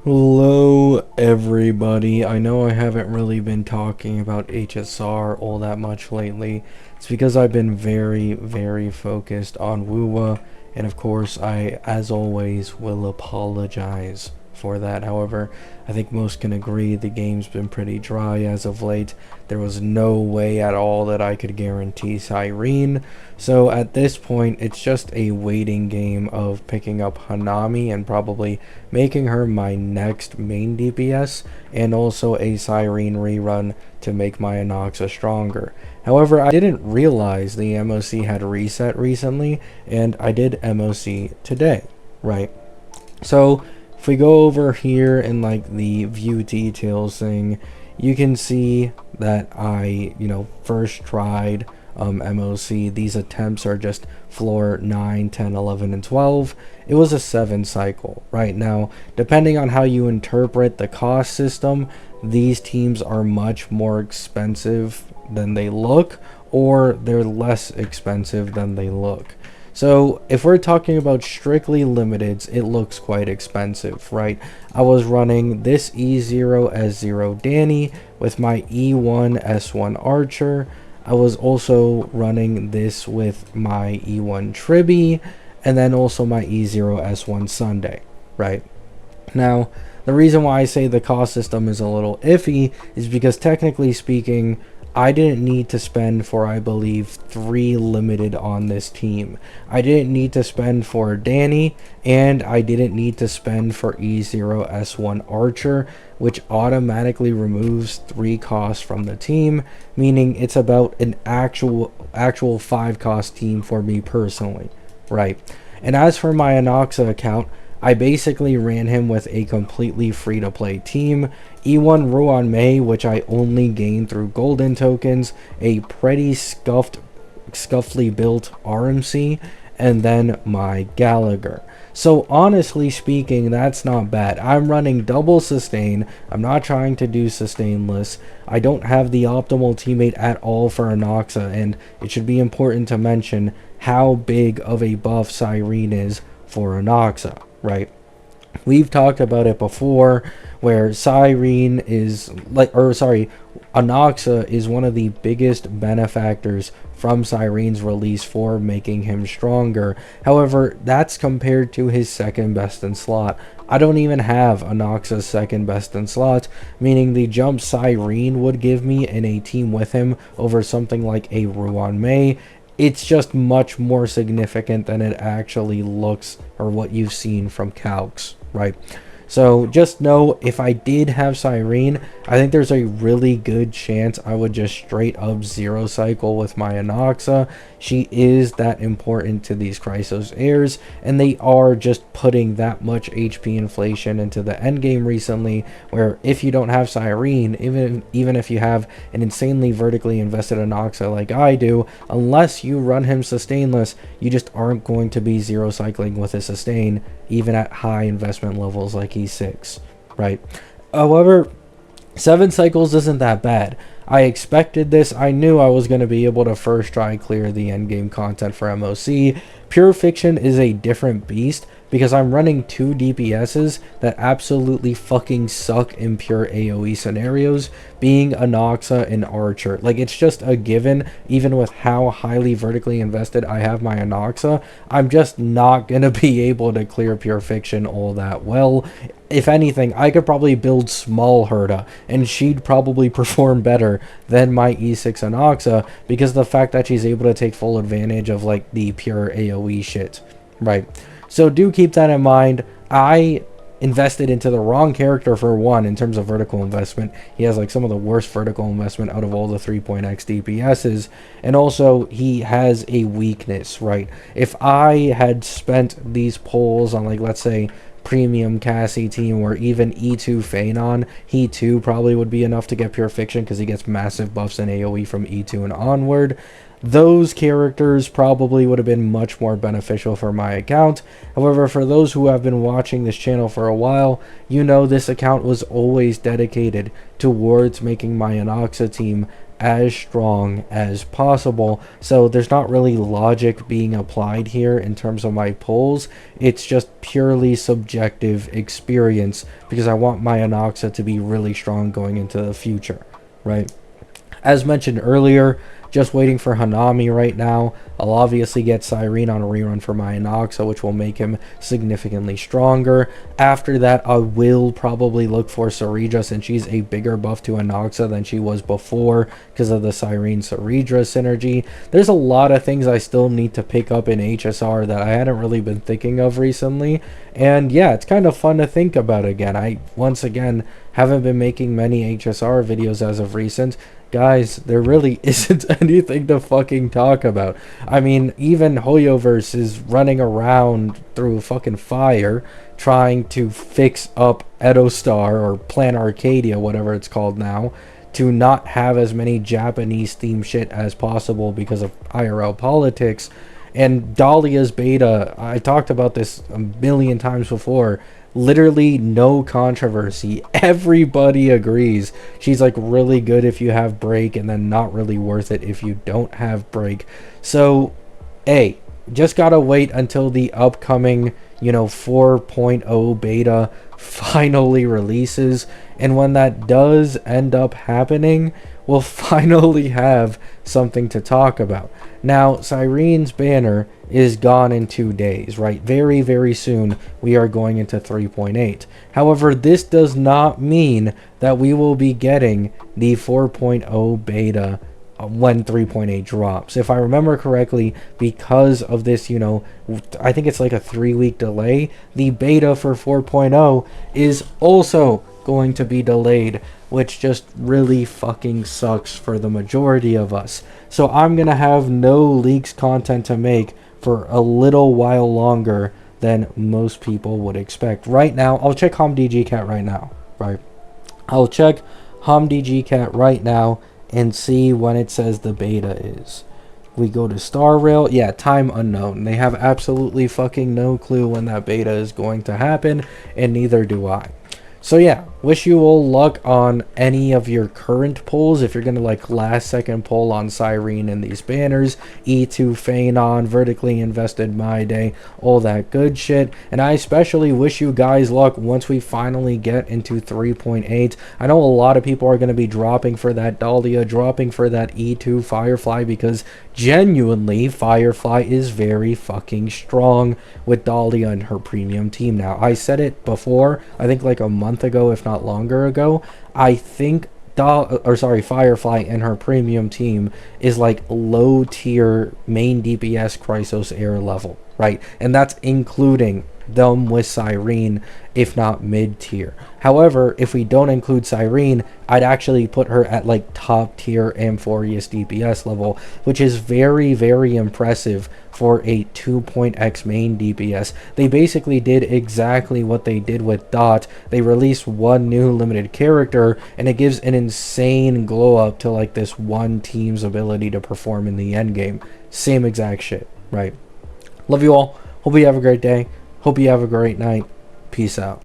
Hello everybody. I know I haven't really been talking about HSR all that much lately. It's because I've been very focused on WUWA, and of course I, as always, will apologize for that. However, I think most can agree the game's been pretty dry as of late. There was no way at all that I could guarantee Cyrene. So at this point, it's just a waiting game of picking up Hanami and probably making her my next main DPS, and also a Cyrene rerun to make my Anoxa stronger. However, I didn't realize the MOC had reset recently, and I did MOC today, right? So if we go over here in like the view details thing, you can see that I, first tried MOC. These attempts are just floor 9, 10, 11, and 12. It was a 7 cycle. Right now, depending on how you interpret the cost system, these teams are much more expensive than they look, or they're less expensive than they look. So if we're talking about strictly limiteds, it looks quite expensive, right? I was running this E0 S0 Danny with my E1 S1 Archer. I was also running this with my E1 Tribby, and then also my E0 S1 Sunday, right? Now, the reason why I say the cost system is a little iffy is because technically speaking, I didn't need to spend for, I believe, 3 limited on this team. I didn't need to spend for Danny, and I didn't need to spend for E0S1 Archer, which automatically removes 3 costs from the team, meaning it's about an actual 5 cost team for me personally, right? And as for my Anoxa account, I basically ran him with a completely free-to-play team, E1 Ruan Mei, which I only gained through golden tokens, a pretty scuffly built RMC, and then my Gallagher. So honestly speaking, that's not bad. I'm running double sustain. I'm not trying to do sustainless. I don't have the optimal teammate at all for Anoxa, and it should be important to mention how big of a buff Cyrene is for Anoxa, right? We've talked about it before, where Cyrene is Anoxa is one of the biggest benefactors from Cyrene's release for making him stronger. However, that's compared to his second best in slot. I don't even have Anoxa's second best in slot, meaning the jump Cyrene would give me in a team with him over something like a Ruan Mei, it's just much more significant than it actually looks or what you've seen from calcs, right? So just know, if I did have Cyrene, I think there's a really good chance I would just straight up zero cycle with my Anoxa. She is that important to these Chrysos heirs, and they are just putting that much HP inflation into the endgame recently, where if you don't have Cyrene, even if you have an insanely vertically invested Anoxa like I do, unless you run him sustainless, you just aren't going to be zero cycling with a sustain, even at high investment levels like E6, right? However, 7 cycles isn't that bad. I expected this. I knew I was going to be able to first try clear the endgame content for MOC. Pure Fiction is a different beast because I'm running 2 DPSs that absolutely fucking suck in pure AoE scenarios, being Anoxa and Archer. Like, it's just a given, even with how highly vertically invested I have my Anoxa, I'm just not going to be able to clear Pure Fiction all that well. If anything, I could probably build small Herda, and she'd probably perform better than my E6 Anoxa, because of the fact that she's able to take full advantage of, like, the pure AoE shit, right? So do keep that in mind. I invested into the wrong character for one in terms of vertical investment. He has like some of the worst vertical investment out of all the 3.x DPSs, and also he has a weakness, right? If I had spent these pulls on, like, let's say premium Cassie team or even E2 Phanon, he too probably would be enough to get Pure Fiction because he gets massive buffs in AoE from E2 and onward. those characters probably would have been much more beneficial for my account. However, for those who have been watching this channel for a while, you know this account was always dedicated towards making my Anoxa team as strong as possible. So there's not really logic being applied here in terms of my polls. It's just purely subjective experience because I want my Anoxa to be really strong going into the future, right? As mentioned earlier, just waiting for Hanami right now. I'll obviously get Cyrene on a rerun for my Anoxa, which will make him significantly stronger. After that, I will probably look for Saridra, since she's a bigger buff to Anoxa than she was before because of the Cyrene-Saridra synergy. There's a lot of things I still need to pick up in HSR that I hadn't really been thinking of recently. And yeah, it's kind of fun to think about again. I, once again, haven't been making many HSR videos as of recent. Guys, there really isn't anything to fucking talk about. I mean, even Hoyoverse is running around through fucking fire trying to fix up Edostar or Plan Arcadia, whatever it's called now, to not have as many Japanese themed shit as possible because of IRL politics. And Dahlia's beta, I talked about this a million times before, literally no controversy. Everybody agrees she's like really good if you have break, and then not really worth it if you don't have break. So hey, just gotta wait until the upcoming 4.0 beta finally releases, and when that does end up happening, we'll finally have something to talk about. Now, Cyrene's banner is gone in 2 days, right? Very, very soon we are going into 3.8. However, this does not mean that we will be getting the 4.0 beta when 3.8 drops. If I remember correctly, because of this, I think it's like a 3-week delay, the beta for 4.0 is also going to be delayed, which just really fucking sucks for the majority of us. So I'm gonna have no leaks content to make for a little while longer than most people would expect. Right now, I'll check HomDGCat right now, right? I'll check HomDGCat right now and see when it says the beta is. We go to Star Rail. Yeah, time unknown. They have absolutely fucking no clue when that beta is going to happen, and neither do I. So yeah, wish you all luck on any of your current polls. If you're gonna like last second poll on Cyrene and these banners, E2 Phanon, vertically invested My Day, all that good shit. And I especially wish you guys luck once we finally get into 3.8. I know a lot of people are gonna be dropping for that Dahlia, dropping for that E2 Firefly, because genuinely Firefly is very fucking strong with Dahlia and her premium team now. I said it before, I think like a month ago, if not longer ago. I think Firefly and her premium team is like low tier main DPS Chrysos air level, right? And that's including them with Cyrene, if not mid tier. However, if we don't include Cyrene, I'd actually put her at like top tier Amphoreus DPS level, which is very, very impressive for a 2.x main DPS. They basically did exactly what they did with Dot. They released one new limited character, and it gives an insane glow up to like this one team's ability to perform in the end game. Same exact shit, right? Love you all. Hope you have a great day. Hope you have a great night. Peace out.